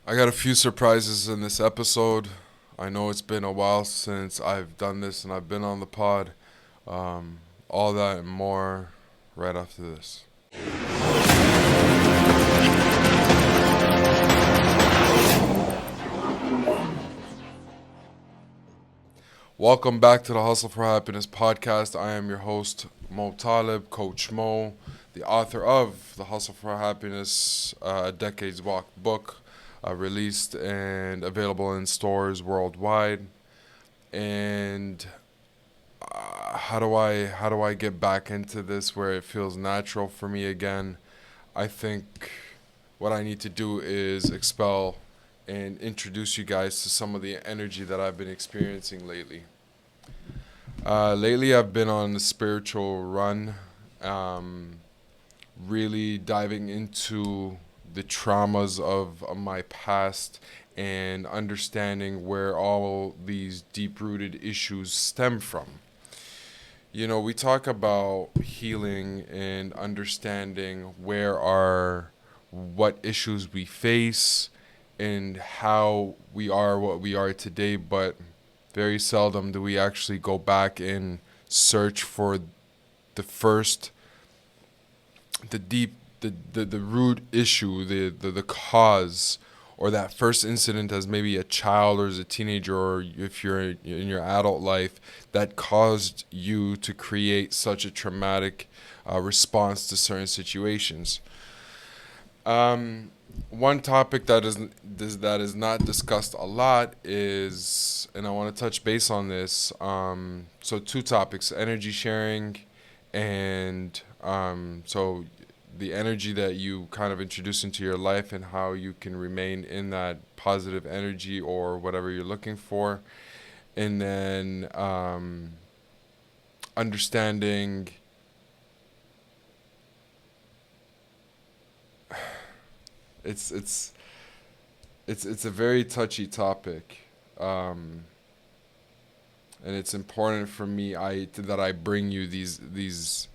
I got a few surprises in this episode. I know it's been a while since I've done this and I've been on the pod. Um, all that and more right after this. Welcome back to the Hustle for Happiness podcast. I am your host, Mo Talib, Coach Mo, the author of the Hustle for Happiness A Decade's Walk book, released and available in stores worldwide. And how do I get back into this where it feels natural for me again? I think what I need to do is expel and introduce you guys to some of the energy that I've been experiencing lately. Lately, I've been on a spiritual run, um, really diving into the traumas of my past and understanding where all these deep rooted issues stem from. You know, we talk about healing and understanding what issues we face and how we are what we are today, but very seldom do we actually go back and search for the first, the deep, the root issue, the cause, or that first incident as maybe a child or as a teenager, or if you're in your adult life, that caused you to create such a traumatic response to certain situations. Um, One topic that is not discussed a lot is, and I want to touch base on this. So two topics: energy sharing, and so the energy that you kind of introduce into your life and how you can remain in that positive energy or whatever you're looking for, and then understanding. It's it's it's it's a very touchy topic, um, and it's important for me that I bring you these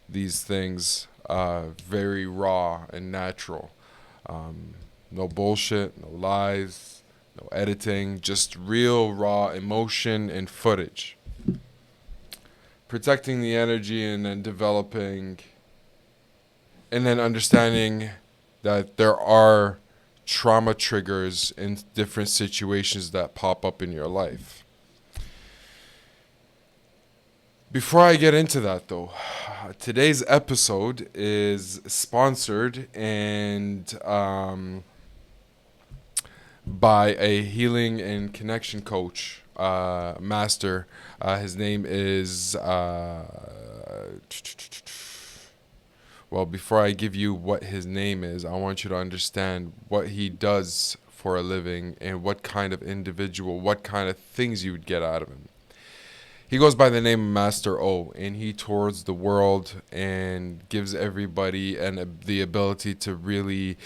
things very raw and natural. Um, no bullshit, no lies, no editing, just real raw emotion and footage. Protecting the energy and then developing and then understanding that there are trauma triggers in different situations that pop up in your life. Before I get into that, though, today's episode is sponsored and by a healing and connection coach, master. His name is. Well, before I give you what his name is, I want you to understand what he does for a living and what kind of individual, what kind of things you would get out of him. He goes by the name of Master O, and he tours the world and gives everybody the ability to really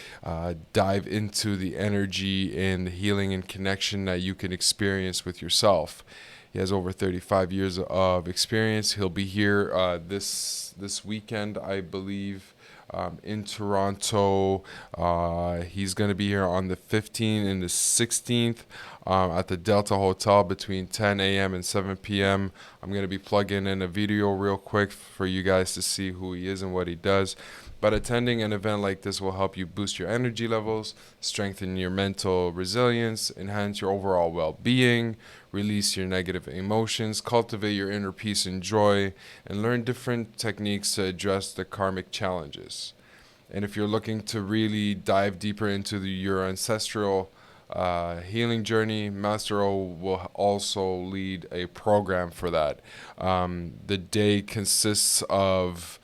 dive into the energy and the healing and connection that you can experience with yourself. He has over 35 years of experience. He'll be here this weekend, I believe, in Toronto. He's going to be here on the 15th and the 16th at the Delta Hotel between 10 a.m. and 7 p.m. I'm going to be plugging in a video real quick for you guys to see who he is and what he does. But attending an event like this will help you boost your energy levels, strengthen your mental resilience, enhance your overall well-being, release your negative emotions, cultivate your inner peace and joy, and learn different techniques to address the karmic challenges. And if you're looking to really dive deeper into your ancestral healing journey, Master O will also lead a program for that. The day consists of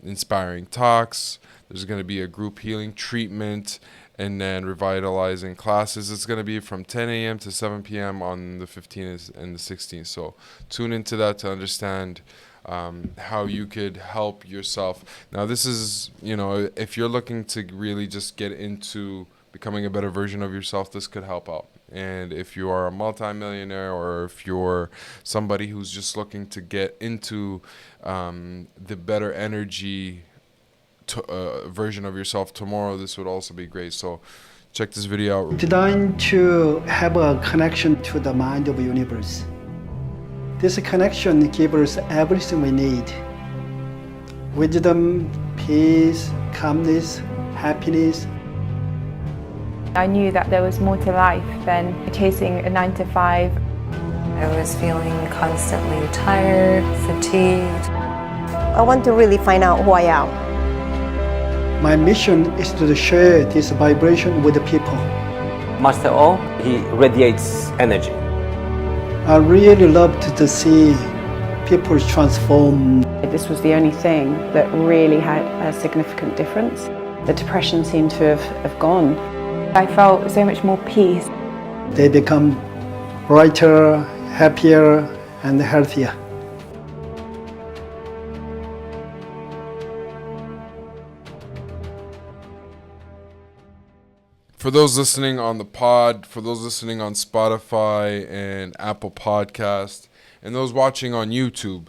inspiring talks. There's going to be a group healing treatment and then revitalizing classes. It's going to be from 10 a.m. to 7 p.m. on the 15th and the 16th. So tune into that to understand how you could help yourself. Now, this is, if you're looking to really just get into becoming a better version of yourself, this could help out. And if you are a multimillionaire or if you're somebody who's just looking to get into the better energy version of yourself tomorrow, this would also be great. So Check this video out. Designed to have a connection to the mind of the universe. This connection gives us everything we need. Wisdom, peace, calmness, happiness. I knew that there was more to life than chasing a 9 to 5. I was feeling constantly tired, fatigued. I want to really find out who I am. My mission is to share this vibration with the people. Master O, he radiates energy. I really loved to see people transform. This was the only thing that really had a significant difference. The depression seemed to have gone. I felt so much more peace. They become brighter, happier, and healthier. For those listening on the pod, for those listening on Spotify and Apple Podcast, and those watching on YouTube,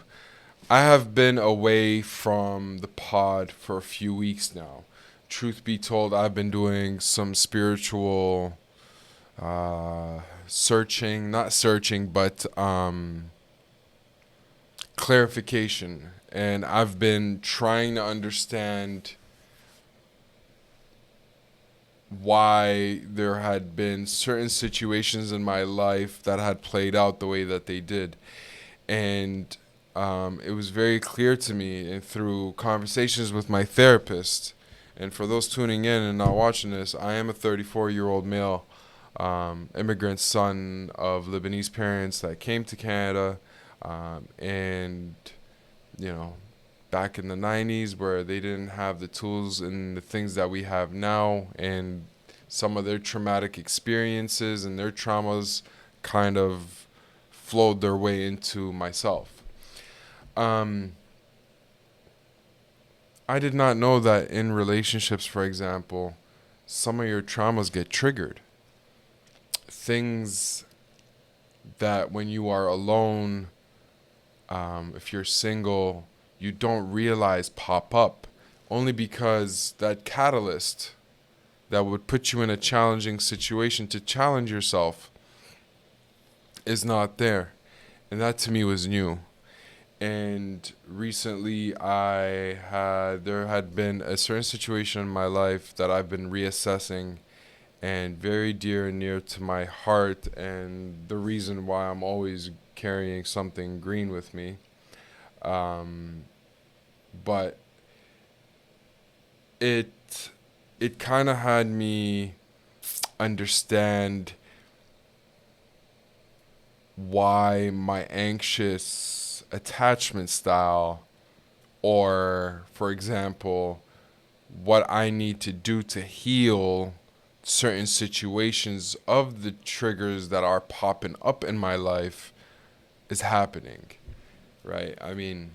I have been away from the pod for a few weeks now. Truth be told, I've been doing some spiritual clarification. And I've been trying to understand why there had been certain situations in my life that had played out the way that they did. And it was very clear to me, and through conversations with my therapist. And for those tuning in and not watching this, I am a 34-year-old male immigrant son of Lebanese parents that came to Canada. And, you know, back in the 90s where they didn't have the tools and the things that we have now, and some of their traumatic experiences and their traumas kind of flowed their way into myself. I did not know that in relationships, for example, some of your traumas get triggered. Things that when you are alone, if you're single, you don't realize pop up, only because that catalyst that would put you in a challenging situation to challenge yourself is not there. And that to me was new. And recently there had been a certain situation in my life that I've been reassessing, and very dear and near to my heart, and the reason why I'm always carrying something green with me. But it kind of had me understand why my anxious attachment style, or for example, what I need to do to heal certain situations of the triggers that are popping up in my life is happening, right? I mean,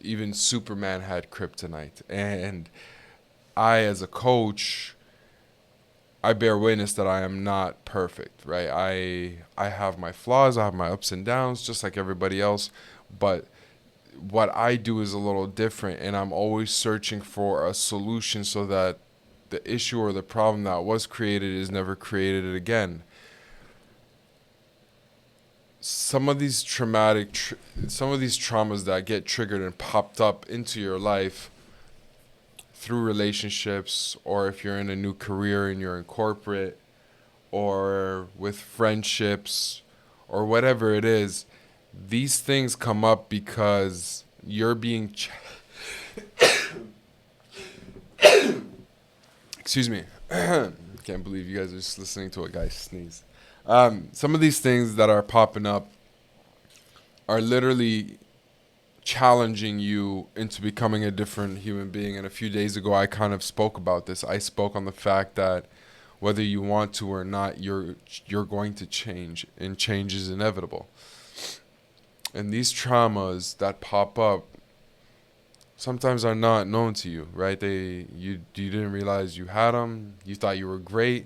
even Superman had kryptonite, and I, as a coach, I bear witness that I am not perfect, right? I have my flaws, I have my ups and downs, just like everybody else, but what I do is a little different, and I'm always searching for a solution so that the issue or the problem that was created is never created again. Some of these traumas that get triggered and popped up into your life through relationships, or if you're in a new career and you're in corporate, or with friendships, or whatever it is, these things come up because you're being excuse me. Can't believe you guys are just listening to a guy sneeze. Some of these things that are popping up are literally challenging you into becoming a different human being. And a few days ago, I kind of spoke about this. I spoke on the fact that whether you want to or not, you're going to change, and change is inevitable. And these traumas that pop up sometimes are not known to you, right? You didn't realize you had them. You thought you were great.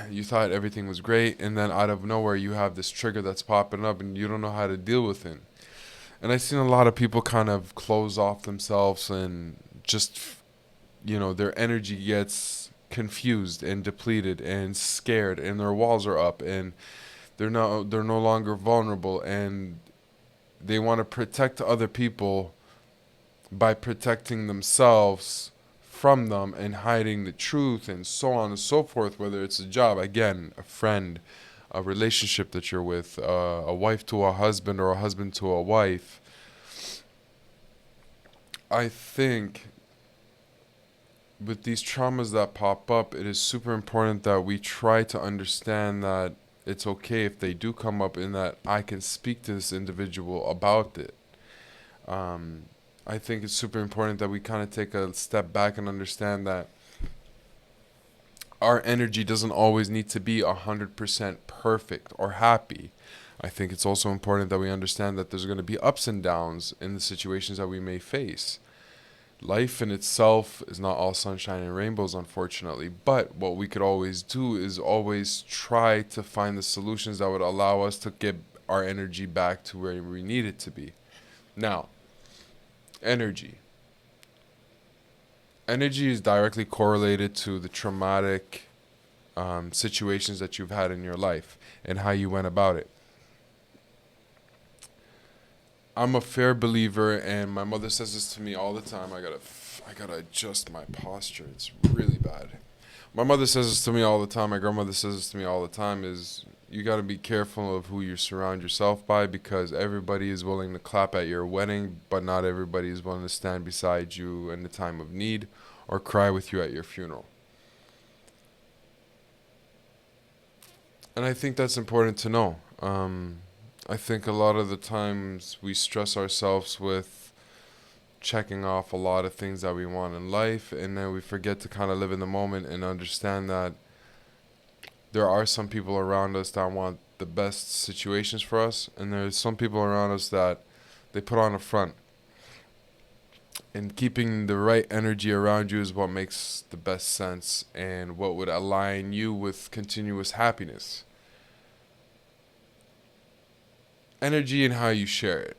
You thought everything was great, and then out of nowhere you have this trigger that's popping up and you don't know how to deal with it. And I've seen a lot of people kind of close off themselves and just their energy gets confused and depleted and scared, and their walls are up, and they're no longer vulnerable, and they want to protect other people by protecting themselves from them and hiding the truth and so on and so forth, whether it's a job, again, a friend, a relationship that you're with, a wife to a husband or a husband to a wife. I think with these traumas that pop up, it is super important that we try to understand that it's okay if they do come up, and that I can speak to this individual about it. I think it's super important that we kind of take a step back and understand that our energy doesn't always need to be 100% perfect or happy. I think it's also important that we understand that there's going to be ups and downs in the situations that we may face. Life in itself is not all sunshine and rainbows, unfortunately, but what we could always do is always try to find the solutions that would allow us to get our energy back to where we need it to be. Now, energy. Energy is directly correlated to the traumatic situations that you've had in your life and how you went about it. I'm a fair believer, and my mother says this to me all the time. I gotta adjust my posture. It's really bad. My mother says this to me all the time. My grandmother says this to me all the time. Is you gotta be careful of who you surround yourself by, because everybody is willing to clap at your wedding, but not everybody is willing to stand beside you in the time of need or cry with you at your funeral. And I think that's important to know. I think a lot of the times we stress ourselves with checking off a lot of things that we want in life, and then we forget to kind of live in the moment and understand that there are some people around us that want the best situations for us, and there's some people around us that they put on a front. And keeping the right energy around you is what makes the best sense and what would align you with continuous happiness. Energy and how you share it.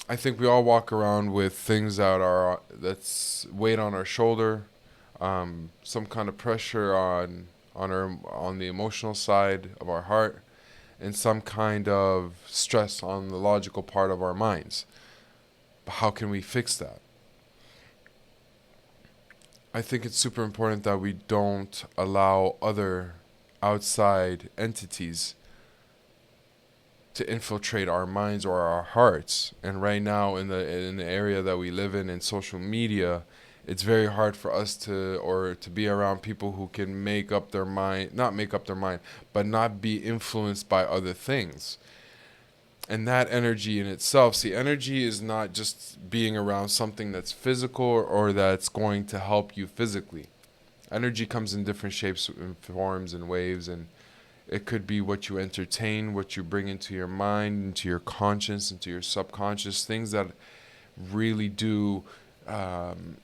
I think we all walk around with things that's weight on our shoulder, some kind of pressure on the emotional side of our heart, and some kind of stress on the logical part of our minds. But how can we fix that? I think it's super important that we don't allow other outside entities to infiltrate our minds or our hearts. And right now in the area that we live in social media, it's very hard for us to be around people who can but not be influenced by other things. And that energy in itself, see, energy is not just being around something that's physical or that's going to help you physically. Energy comes in different shapes and forms and waves, and it could be what you entertain, what you bring into your mind, into your conscious, into your subconscious, things that really do, things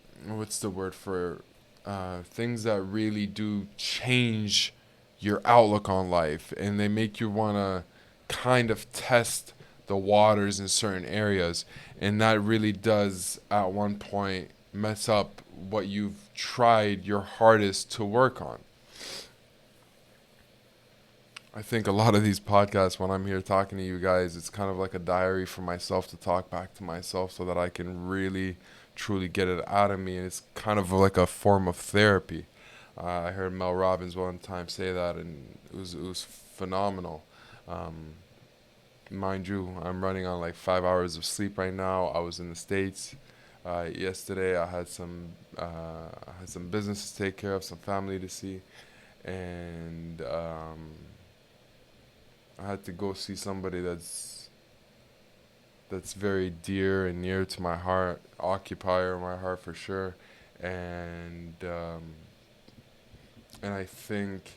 that really do change your outlook on life, and they make you want to kind of test the waters in certain areas, and that really does at one point mess up what you've tried your hardest to work on. I think a lot of these podcasts, when I'm here talking to you guys, it's kind of like a diary for myself to talk back to myself so that I can really, truly get it out of me. And it's kind of like a form of therapy. I heard Mel Robbins one time say that, and it was phenomenal. Mind you, I'm running on like 5 hours of sleep right now. I was in the States yesterday. I had some business to take care of, some family to see, and I had to go see somebody that's very dear and near to my heart, occupier of my heart for sure, and I think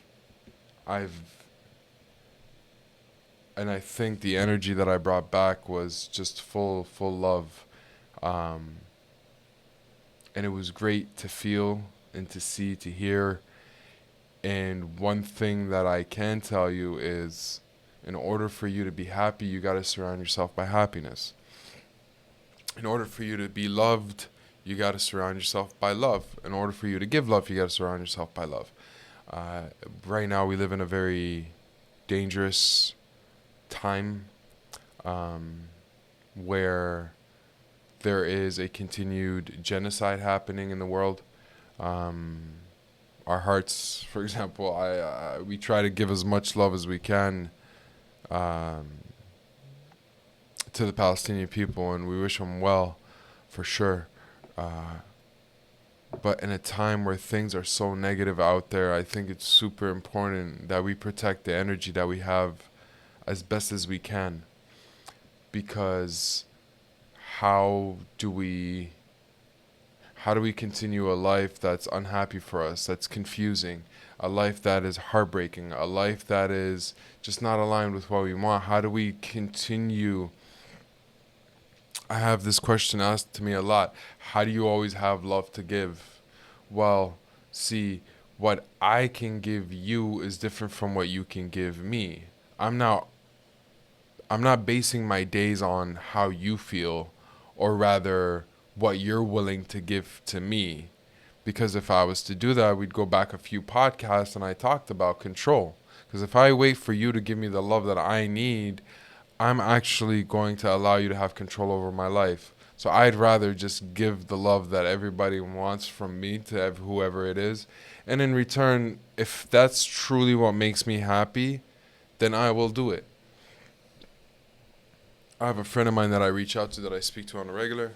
the energy that I brought back was just full love, and it was great to feel and to see, to hear. And one thing that I can tell you is, in order for you to be happy, you got to surround yourself by happiness. In order for you to be loved, you got to surround yourself by love. In order for you to give love, you got to surround yourself by love. Right now, we live in a very dangerous time where there is a continued genocide happening in the world. Our hearts, for example, we try to give as much love as we can to the Palestinian people, and we wish them well, for sure. But in a time where things are so negative out there, I think it's super important that we protect the energy that we have as best as we can. Because how do we continue a life that's unhappy for us, that's confusing, a life that is heartbreaking, a life that is just not aligned with what we want? How do we continue? I have this question asked to me a lot. How do you always have love to give? Well, see, what I can give you is different from what you can give me. I'm not basing my days on how you feel, or rather what you're willing to give to me. Because if I was to do that, we'd go back a few podcasts and I talked about control. Because if I wait for you to give me the love that I need, I'm actually going to allow you to have control over my life. So I'd rather just give the love that everybody wants from me to whoever it is. And in return, if that's truly what makes me happy, then I will do it. I have a friend of mine that I reach out to, that I speak to on a regular.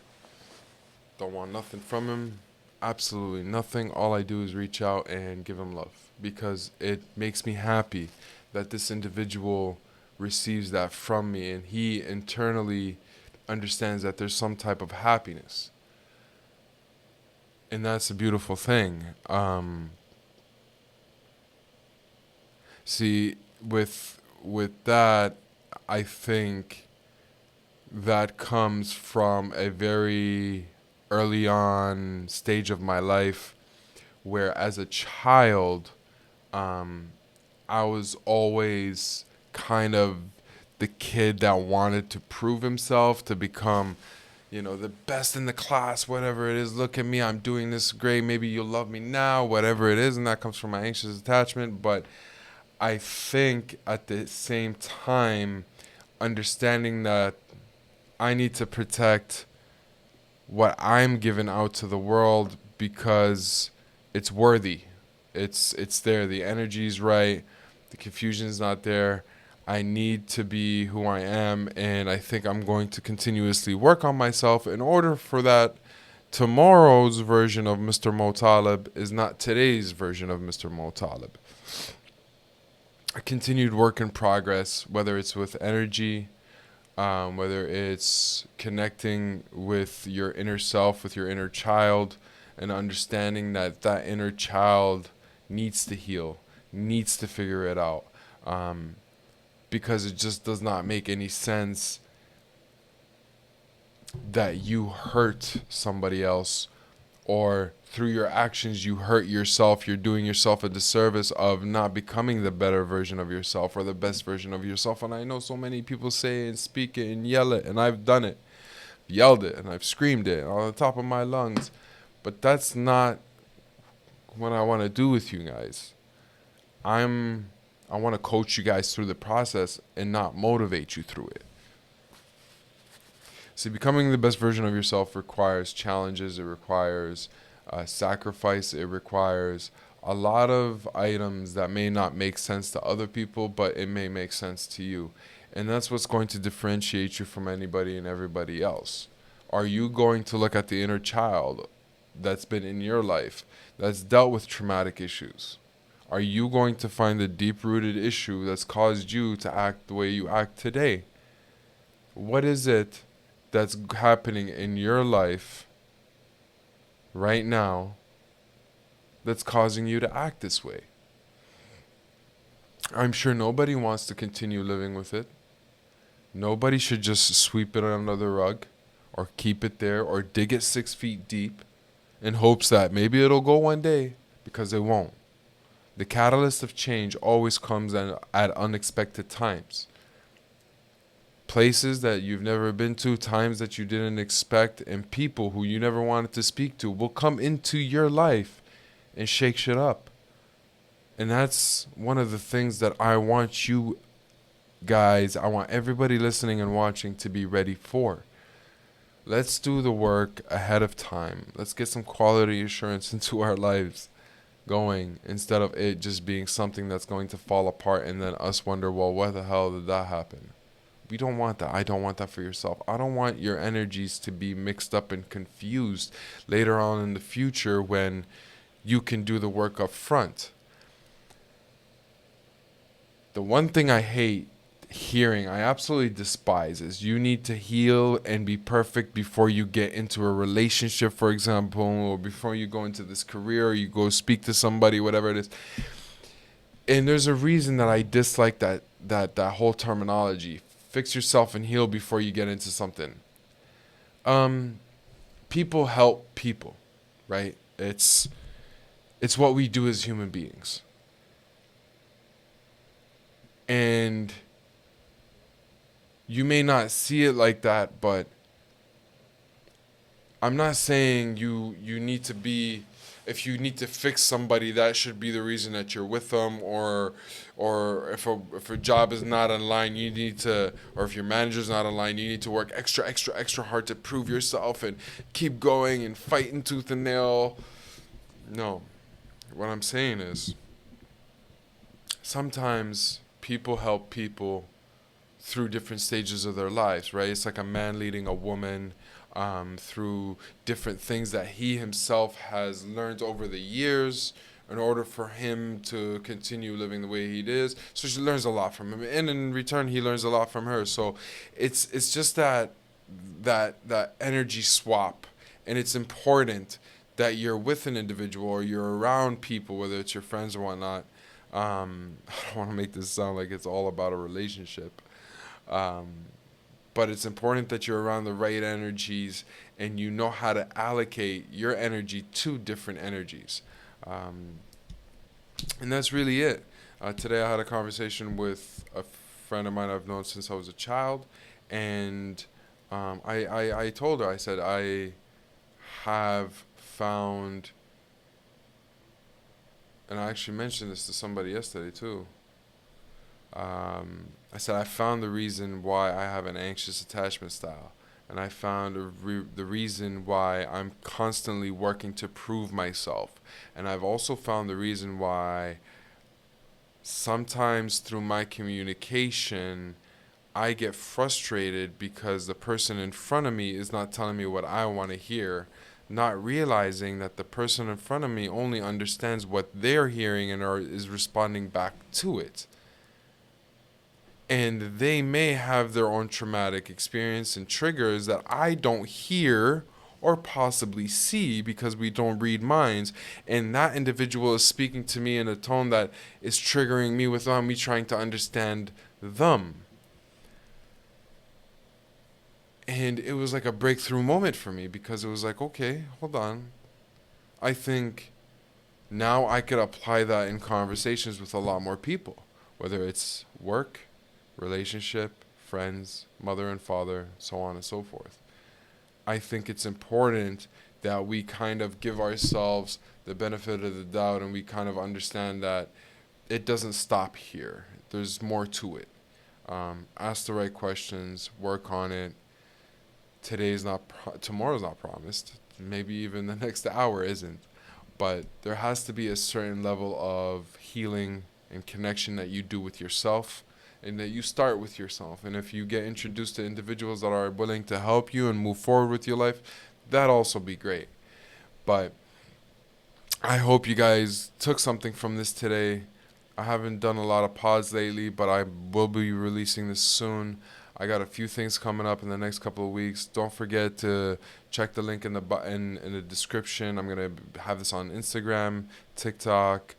Don't want nothing from him. Absolutely nothing. All I do is reach out and give him love. Because it makes me happy that this individual receives that from me, and he internally understands that there's some type of happiness. And that's a beautiful thing. See, with that, I think that comes from a very early on stage of my life, where as a child, I was always kind of the kid that wanted to prove himself, to become, the best in the class, whatever it is. Look at me, I'm doing this great. Maybe you'll love me now, whatever it is. And that comes from my anxious attachment. But I think at the same time, understanding that I need to protect what I'm giving out to the world, because it's worthy. It's there. The energy's right. The confusion's not there. I need to be who I am, and I think I'm going to continuously work on myself in order for that tomorrow's version of Mr. Mo Talib is not today's version of Mr. Mo Talib. A continued work in progress, whether it's with energy, whether it's connecting with your inner self, with your inner child, and understanding that that inner child needs to heal, needs to figure it out. Because it just does not make any sense that you hurt somebody else, or through your actions you hurt yourself. You're doing yourself a disservice of not becoming the better version of yourself or the best version of yourself. And I know so many people say and speak it and yell it, and I've done it, yelled it, and I've screamed it on the top of my lungs. But that's not what I want to do with you guys. I want to coach you guys through the process and not motivate you through it. See, becoming the best version of yourself requires challenges. It requires sacrifice. It requires a lot of items that may not make sense to other people, but it may make sense to you. And that's what's going to differentiate you from anybody and everybody else. Are you going to look at the inner child that's been in your life, that's dealt with traumatic issues? Are you going to find the deep-rooted issue that's caused you to act the way you act today? What is it that's happening in your life right now that's causing you to act this way? I'm sure nobody wants to continue living with it. Nobody should just sweep it under the rug or keep it there or dig it 6 feet deep in hopes that maybe it'll go one day, because it won't. The catalyst of change always comes at unexpected times. places that you've never been to, times that you didn't expect, and people who you never wanted to speak to will come into your life and shake shit up. And that's one of the things that I want you guys, I want everybody listening and watching to be ready for. Let's do the work ahead of time. Let's get some quality assurance into our lives going, instead of it just being something that's going to fall apart and then us wonder, well, what the hell did that happen? We don't want that. I don't want that for yourself. I don't want your energies to be mixed up and confused later on in the future when you can do the work up front. The one thing I hate hearing, I absolutely despise, is you need to heal and be perfect before you get into a relationship, for example, or before you go into this career, or you go speak to somebody, whatever it is. And there's a reason that I dislike that whole terminology. Fix yourself and heal before you get into something. People help people, right? It's what we do as human beings. And you may not see it like that, but I'm not saying you need to be, if you need to fix somebody, that should be the reason that you're with them, or if a job is not in line, you need to, or if your manager's not in line, you need to work extra hard to prove yourself and keep going and fighting tooth and nail. No. What I'm saying is, sometimes people help people through different stages of their lives, right? It's like a man leading a woman through different things that he himself has learned over the years in order for him to continue living the way he is. So she learns a lot from him, and in return he learns a lot from her. So it's just that energy swap, and it's important that you're with an individual or you're around people, whether it's your friends or whatnot. I don't want to make this sound like it's all about a relationship. But it's important that you're around the right energies and you know how to allocate your energy to different energies. And that's really it. Today I had a conversation with a friend of mine I've known since I was a child. And I told her, I said, I have found, and I actually mentioned this to somebody yesterday too. I said, I found the reason why I have an anxious attachment style. And I found the reason why I'm constantly working to prove myself. And I've also found the reason why sometimes through my communication, I get frustrated because the person in front of me is not telling me what I want to hear, not realizing that the person in front of me only understands what they're hearing and is responding back to it. And they may have their own traumatic experience and triggers that I don't hear or possibly see because we don't read minds. And that individual is speaking to me in a tone that is triggering me without me trying to understand them. And it was like a breakthrough moment for me, because it was like, okay, hold on. I think now I could apply that in conversations with a lot more people, whether it's work, relationship, friends, mother and father, so on and so forth. I think it's important that we kind of give ourselves the benefit of the doubt and we kind of understand that it doesn't stop here. There's more to it. Ask the right questions, work on it. Tomorrow's not promised. Maybe even the next hour isn't. But there has to be a certain level of healing and connection that you do with yourself, and that you start with yourself. And if you get introduced to individuals that are willing to help you and move forward with your life, that'd also be great. But I hope you guys took something from this today. I haven't done a lot of pods lately, but I will be releasing this soon. I got a few things coming up in the next couple of weeks. Don't forget to check the link in the description. I'm going to have this on Instagram, TikTok,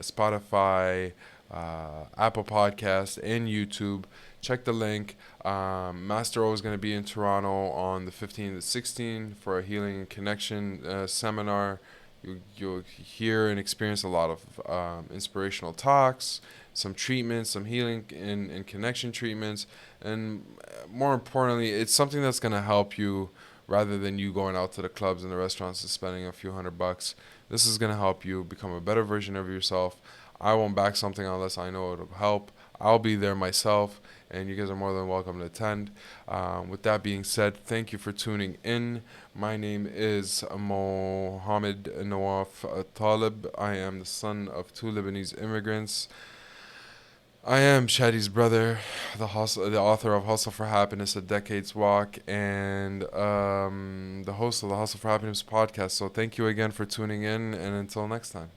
Spotify, Apple Podcasts, and YouTube. Check the link. Master O is going to be in Toronto on the 15th to 16th for a healing and connection seminar. You'll hear and experience a lot of inspirational talks, some treatments, some healing and connection treatments, and more importantly, it's something that's going to help you rather than you going out to the clubs and the restaurants and spending a few $100. This is going to help you become a better version of yourself. I won't back something unless I know it'll help. I'll be there myself, and you guys are more than welcome to attend. With that being said, thank you for tuning in. My name is Mohamad-nawaf Talib. I am the son of two Lebanese immigrants. I am Shadi's brother, the author of Hustle for Happiness, A Decade's Walk, and the host of the Hustle for Happiness podcast. So thank you again for tuning in, and until next time.